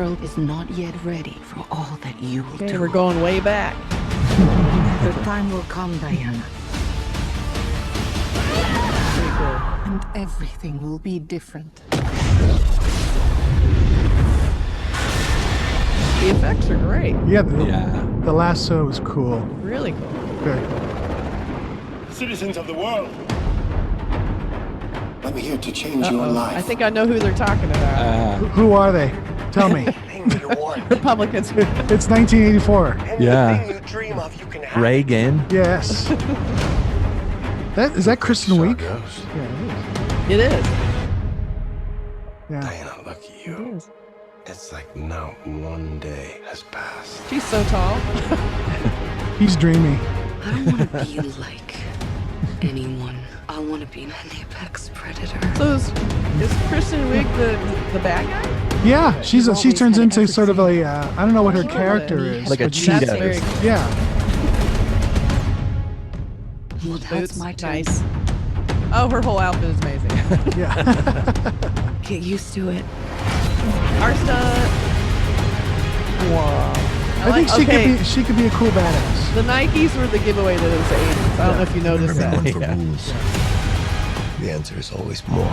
world is not yet ready for all that you will Okay, do. we're going way back. The time will come, Diana. Pretty cool. And everything will be different. The effects are great. Yeah, Yeah. the lasso is cool. Really cool. Very cool. Citizens of the world, I'm here to change your Uh-oh. life. I think I know who they're talking about. Who are they? Tell me. Republicans. It's 1984. Yeah. Anything you dream of, you can have. Reagan. Yes. Is that Kristen Wiig? Goes. Yeah, It is. it is. Yeah. Diana, look at It you. is. It's like not one day has passed. She's so tall. He's dreamy. I don't want to be like anyone. I want to be an apex predator. So is Kristen Wiig the bad guy? Yeah, she always turns had into sort of everything. I don't know what her Love character it. is. Like a but she's- That's cheetah. very cool. Yeah. Well, that's Boots, my turn. nice. Oh, her whole outfit is amazing. Yeah. Get used to it. Our stunt. Wow. I think she could be a cool badass. The Nikes were the giveaway to those 80s. I don't know if you noticed that. Remember Yeah. the rules. The answer is always more.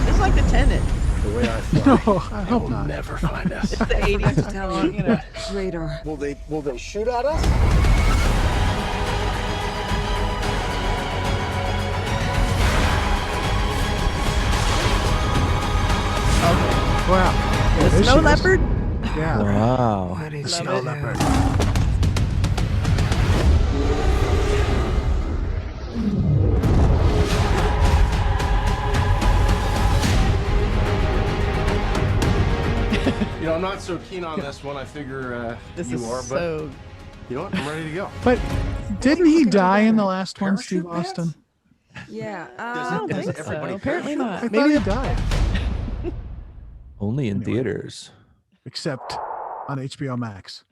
It's like the Tenant. The way I fly, No, I they hope will not. never find us. The 80s. Tell you, You know. radar. Will they shoot at us? Wow. Yeah, The there snow she is. leopard. Yeah. Wow. What is Love your it. leopard? You know, I'm not so keen on this one. I figure This you is are, but so. you know what? I'm ready to go. But didn't he die in the last one, Steve Parachute pants? Austin? Yeah. I don't Does think so. everybody Apparently parachute? not. I thought Maybe he died. Only in Anyway. theaters. Except on HBO Max.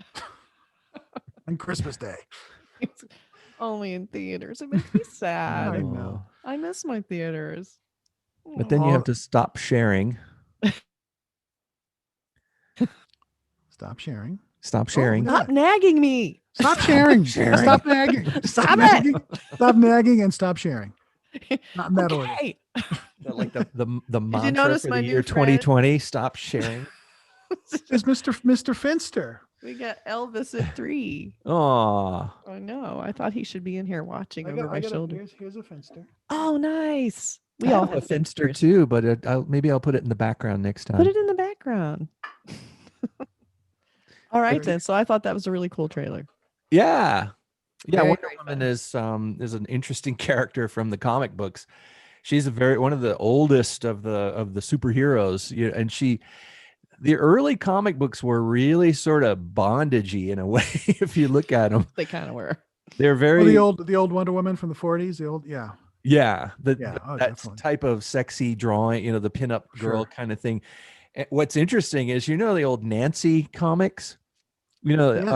On Christmas Day. it's only in theaters. It makes me I sad. know. I miss my theaters. But then you have to stop sharing. Stop sharing. Stop sharing. yeah. Stop nagging me. Stop sharing. Sharing. Stop nagging. Stop it. nagging. Stop nagging and stop sharing. Not meddling. Okay. Like the mantra notice for my the new year friend? 2020. Stop sharing. It's Mr. Finster. We got Elvis at 3. Aw. I know. I thought he should be in here watching over my shoulder. Here's a Finster. Oh, nice. We We all have a have Finster Finsters. too, but maybe I'll put it in the background next time. Put it in the background. All right then. So I thought that was a really cool trailer. Yeah. Yeah, Very, Wonder very Woman fun. is an interesting character from the comic books. She's one of the oldest of the superheroes. And the early comic books were really sort of bondagey in a way if you look at them. They kind of were. They're very The old Wonder Woman from the 40s. Yeah. yeah, Oh, that definitely. type of sexy drawing, the pinup girl Sure. kind of thing. And what's interesting is the old Nancy comics. Yes.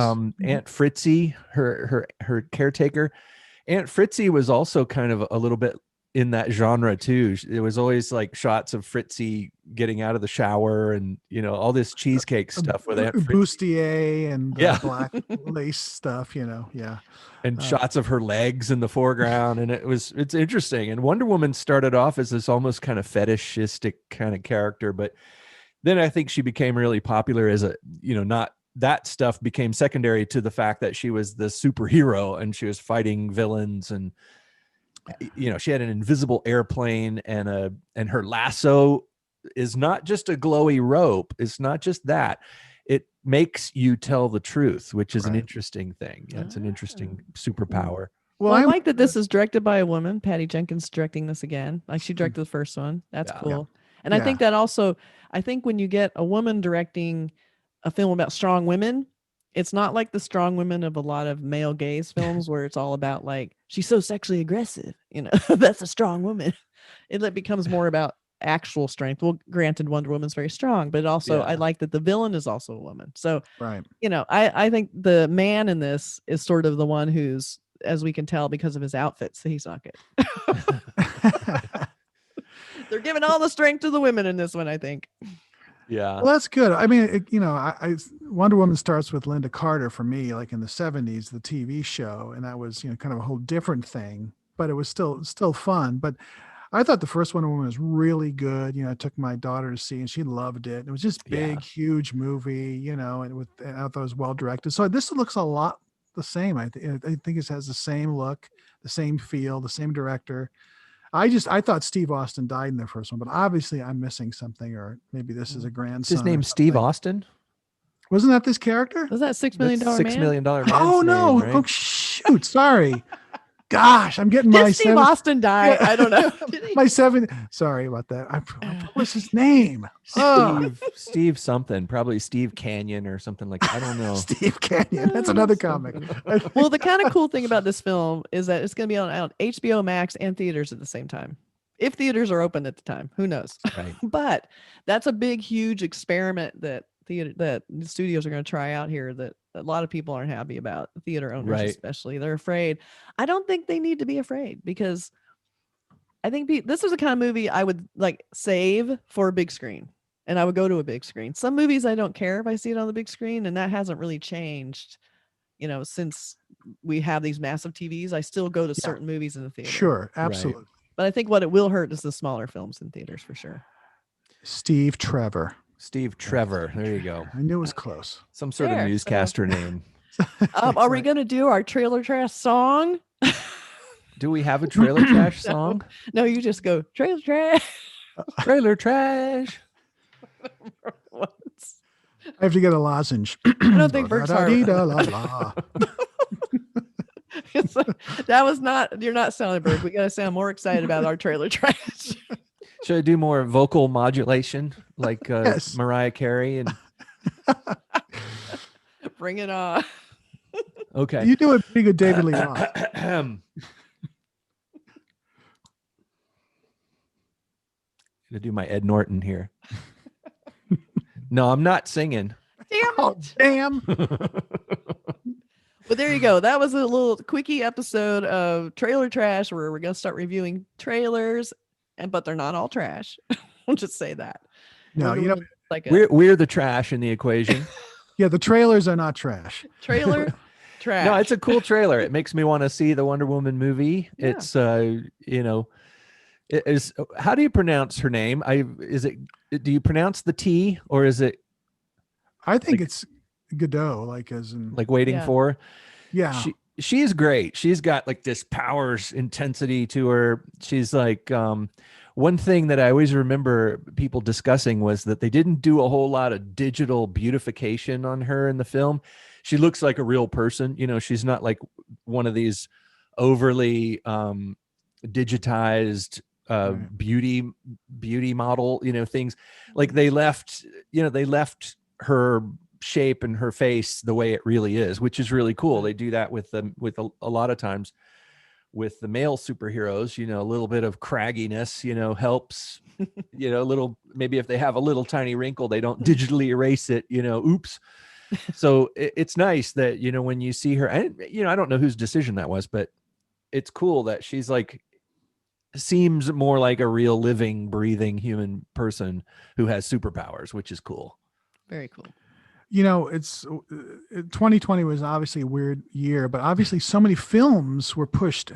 Aunt Fritzy, her caretaker. Aunt Fritzy was also kind of a little bit in that genre too. It was always like shots of Fritzy getting out of the shower and all this cheesecake stuff with Aunt Fritzy Bustier and Yeah. black lace stuff, yeah. and shots of her legs in the foreground. And it's interesting. And Wonder Woman started off as this almost kind of fetishistic kind of character, but then I think she became really popular as not that stuff became secondary to the fact that she was the superhero and she was fighting villains. And she had an invisible airplane and her lasso is not just a glowy rope. It's not just that. It makes you tell the truth, which is an Right. interesting thing. Yeah, it's an interesting superpower. Well, I I'm- like that this is directed by a woman. Patty Jenkins directing this again. Like she directed the first one. That's Yeah. cool. And I Yeah. think that also, I think when you get a woman directing a film about strong women, it's not like the strong women of a lot of male gaze films where it's all about like, she's so sexually aggressive, that's a strong woman. It becomes more about actual strength. Well, granted, Wonder Woman's very strong, but also I Yeah. like that the villain is also a woman. So, Right. I think the man in this is sort of the one who's as we can tell because of his outfits, he's not good. They're giving all the strength to the women in this one, I think. Yeah. Well, that's good. I mean, I Wonder Woman starts with Linda Carter for me, like in the 70s, the TV show, and that was, kind of a whole different thing, but it was still fun. But I thought the first Wonder Woman was really good. I took my daughter to see, and she loved it. It was just big, huge movie, and I thought it was well directed. So this looks a lot the same. I think it has the same look, the same feel, the same director. I thought Steve Austin died in the first one, but obviously I'm missing something, or maybe this is a grandson. His name's Steve Austin. Wasn't that this character? Was that $6 million man? $6 million man's Oh no! name, right? Oh shoot! Sorry. Gosh, I'm getting my Did Steve Austin die? I don't know. my 7. Sorry about that. What was his name? Steve something, probably Steve Canyon or something like that. I don't know. Steve Canyon. That's another comic. Well, the kind of cool thing about this film is that it's going to be on HBO Max and theaters at the same time. If theaters are open at the time, who knows? Right. But that's a big, huge experiment that the studios are going to try out here that a lot of people aren't happy about. Theater owners, Right. especially, they're afraid. I don't think they need to be afraid, because I think this was the kind of movie I would like save for a big screen, and I would go to a big screen. Some movies I don't care if I see it on the big screen, and that hasn't really changed, since we have these massive TVs. I still go to certain movies in the theater. Sure, absolutely. Right. But I think what it will hurt is the smaller films in theaters for sure. Steve Trevor. Steve Trevor. There you go. I knew it was close. Some sort There, of so- newscaster name. Are we going to do our trailer trash song? Do we have a trailer trash song? No, you just go trailer trash. Trailer trash. I have to get a lozenge. I don't think Burke's hard. That was not, you're not sounding Burke. We got to sound more excited about our trailer trash. Should I do more vocal modulation like Yes. Mariah Carey? And Bring it on. okay. You do a pretty good David Lee Roth. Gonna do my Ed Norton here. No, I'm not singing. Damn Oh, it. damn. But there you go. That was a little quickie episode of Trailer Trash, where we're going to start reviewing trailers, but they're not all trash. I'll just say that. No, We're doing like a We're the trash in the equation. Yeah, the trailers are not trash. trailer trash. No, it's a cool trailer. It makes me want to see the Wonder Woman movie. Yeah. It's it is. How do you pronounce her name? Do you pronounce the T, or is it I think it's Gadot, like as in like waiting Yeah. for? yeah. She's great. She's got like this powers intensity to her. She's like one thing that I always remember people discussing was that they didn't do a whole lot of digital beautification on her in the film. She looks like a real person. She's not like one of these overly digitized Right. beauty model, things. Like they left her shape and her face the way it really is, which is really cool. They do that with a lot of times with the male superheroes. A little bit of cragginess helps. Little, maybe if they have a little tiny wrinkle, they don't digitally erase it. Oops. So it's nice that when you see her, I don't know whose decision that was, but it's cool that she's like seems more like a real living, breathing human person who has superpowers, which is cool. Very cool. It's 2020 was obviously a weird year, but obviously so many films were pushed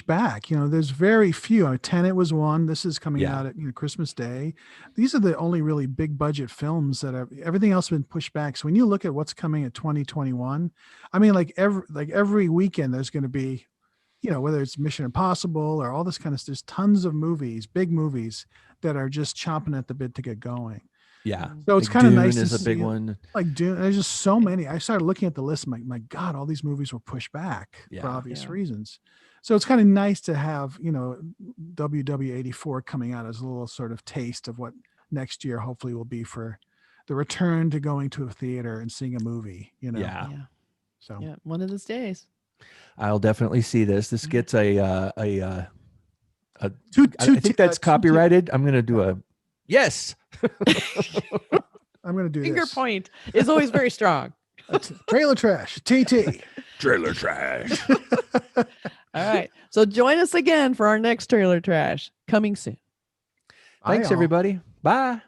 back. There's very few. Tenet was one. This is coming Yeah. out at Christmas Day. These are the only really big budget films that are. Everything else has been pushed back. So when you look at what's coming at 2021, I mean, every weekend there's going to be, whether it's Mission Impossible or all this kind of stuff. There's tons of movies, big movies that are just chomping at the bit to get going. Yeah. So it's Like kind of Dune nice is to a big see, Dune. like Dune. There's just so many. I started looking at the list. My God, all these movies were pushed back for Yeah. obvious Yeah. reasons. So it's kind of nice to have, WW84 coming out as a little sort of taste of what next year hopefully will be for the return to going to a theater and seeing a movie, Yeah. Yeah. So Yeah. One of these days. I'll definitely see this. This gets two, I think that's copyrighted. I'm going to do a yes. I'm going to do Finger this. point is always very strong. Trailer trash, TT. Trailer trash. All right. So join us again for our next trailer trash coming soon. Bye, Thanks, all. everybody. Bye.